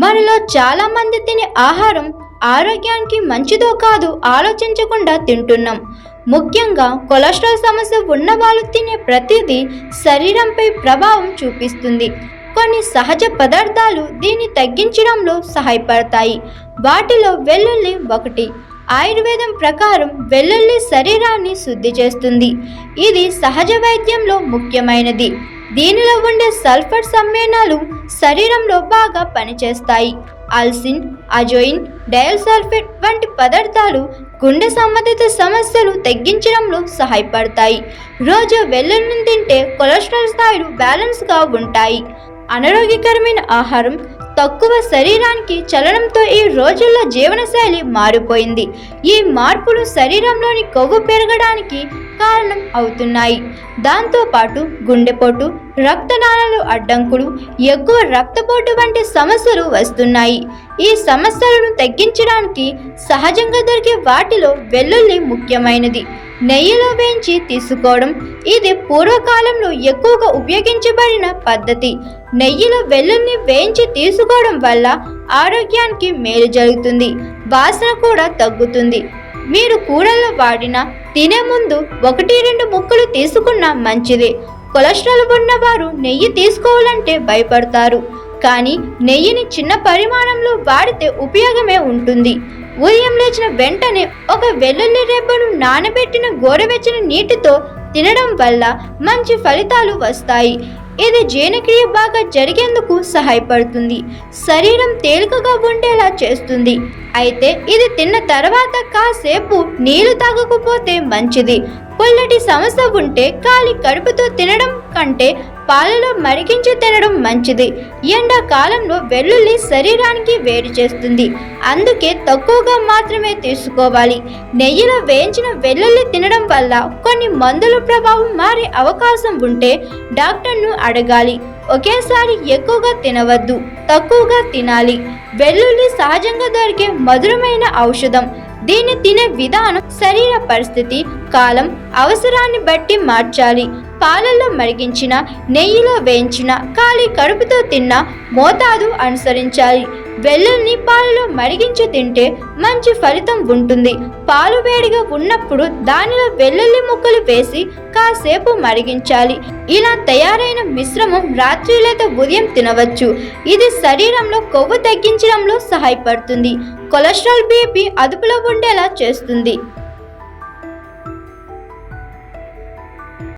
మనలో చాలా మంది తినే ఆహారం ఆరోగ్యానికి మంచిదో కాదు ఆలోచించకుండా తింటున్నాం. ముఖ్యంగా కొలెస్ట్రాల్ సమస్య ఉన్న వాళ్ళు తినే ప్రతిదీ శరీరంపై ప్రభావం చూపిస్తుంది. కొన్ని సహజ పదార్థాలు దీన్ని తగ్గించడంలో సహాయపడతాయి. వాటిలో వెల్లుల్లి ఒకటి. ఆయుర్వేదం ప్రకారం వెల్లుల్లి శరీరాన్ని శుద్ధి చేస్తుంది. ఇది సహజ వైద్యంలో ముఖ్యమైనది. దీనిలో ఉండే సల్ఫర్ సమ్మేళనాలు శరీరంలో బాగా పనిచేస్తాయి. అల్సిన్, అజోయిన్, డయాల్సల్ఫేట్ వంటి పదార్థాలు గుండె సంబంధిత సమస్యలు తగ్గించడంలో సహాయపడతాయి. రోజు వెల్లుల్లిని తింటే కొలెస్ట్రాల్ స్థాయిలు బ్యాలెన్స్గా ఉంటాయి. అనారోగ్యకరమైన ఆహారం, తక్కువ శరీరానికి చలనంతో ఈ రోజుల్లో జీవనశైలి మారిపోయింది. ఈ మార్పులు శరీరంలోని కొవ్వు పెరగడానికి కారణం అవుతున్నాయి. దాంతోపాటు గుండెపోటు, రక్తనాళాలు అడ్డంకులు, ఎక్కువ రక్తపోటు వంటి సమస్యలు వస్తున్నాయి. ఈ సమస్యలను తగ్గించడానికి సహజంగా దొరికే వాటిలో వెల్లుల్లి ముఖ్యమైనది. నెయ్యిలో వేయించి తీసుకోవడం ఇది పూర్వకాలంలో ఎక్కువగా ఉపయోగించబడిన పద్ధతి. నెయ్యిలో వెల్లుల్లిని వేయించి తీసుకోవడం వల్ల ఆరోగ్యానికి మేలు జరుగుతుంది. వాసన కూడా తగ్గుతుంది. మీరు కూరల్లో వాడిన తినే ముందు 1-2 ముక్కలు తీసుకున్నా మంచిదే. కొలెస్ట్రాల్ ఉన్నవారు నెయ్యి తీసుకోవాలంటే భయపడతారు. కానీ నెయ్యిని చిన్న పరిమాణంలో వాడితే ఉపయోగమే ఉంటుంది. ఉదయం లేచిన వెంటనే ఒక వెల్లుల్లి రెబ్బను నానబెట్టిన గోరువెచ్చని నీటితో తినడం వల్ల మంచి ఫలితాలు వస్తాయి. ఇది జీర్ణక్రియ బాగా జరిగేందుకు సహాయపడుతుంది. శరీరం తేలికగా ఉండేలా చేస్తుంది. అయితే ఇది తిన్న తర్వాత కాసేపు నీళ్లు తాగకపోతే మంచిది. పుల్లటి సమస్య ఉంటే ఖాళీ కడుపుతో తినడం కంటే పాలలో మరిగించి తినడం మంచిది. ఎండాకాలంలో వెల్లుల్లి శరీరానికి వేడి చేస్తుంది. అందుకే తక్కువగా మాత్రమే తీసుకోవాలి. నెయ్యిలో వేయించిన వెల్లుల్లి తినడం వల్ల కొన్ని మందుల ప్రభావం మారే అవకాశం ఉంటే డాక్టర్ను అడగాలి. ఒకేసారి ఎక్కువగా తినవద్దు, తక్కువగా తినాలి. వెల్లుల్లి సహజంగా దొరికే మధురమైన ఔషధం. దీన్ని తినే విధానం శరీర పరిస్థితి, కాలం, అవసరాన్ని బట్టి మార్చాలి. పాలల్లో మరిగించిన, నెయ్యిలో వేయించిన, ఖాళీ కడుపుతో తిన్న మోతాదు అనుసరించాలి. వెల్లుల్ని పాలలో మరిగించి తింటే మంచి ఫలితం ఉంటుంది. పాలు వేడిగా ఉన్నప్పుడు దానిలో వెల్లుల్లి ముక్కలు వేసి కాసేపు మరిగించాలి. ఇలా తయారైన మిశ్రమం రాత్రి లేదా ఉదయం తినవచ్చు. ఇది శరీరంలో కొవ్వు తగ్గించడంలో సహాయపడుతుంది. కొలెస్ట్రాల్, బీపీ అదుపులో ఉండేలా చేస్తుంది.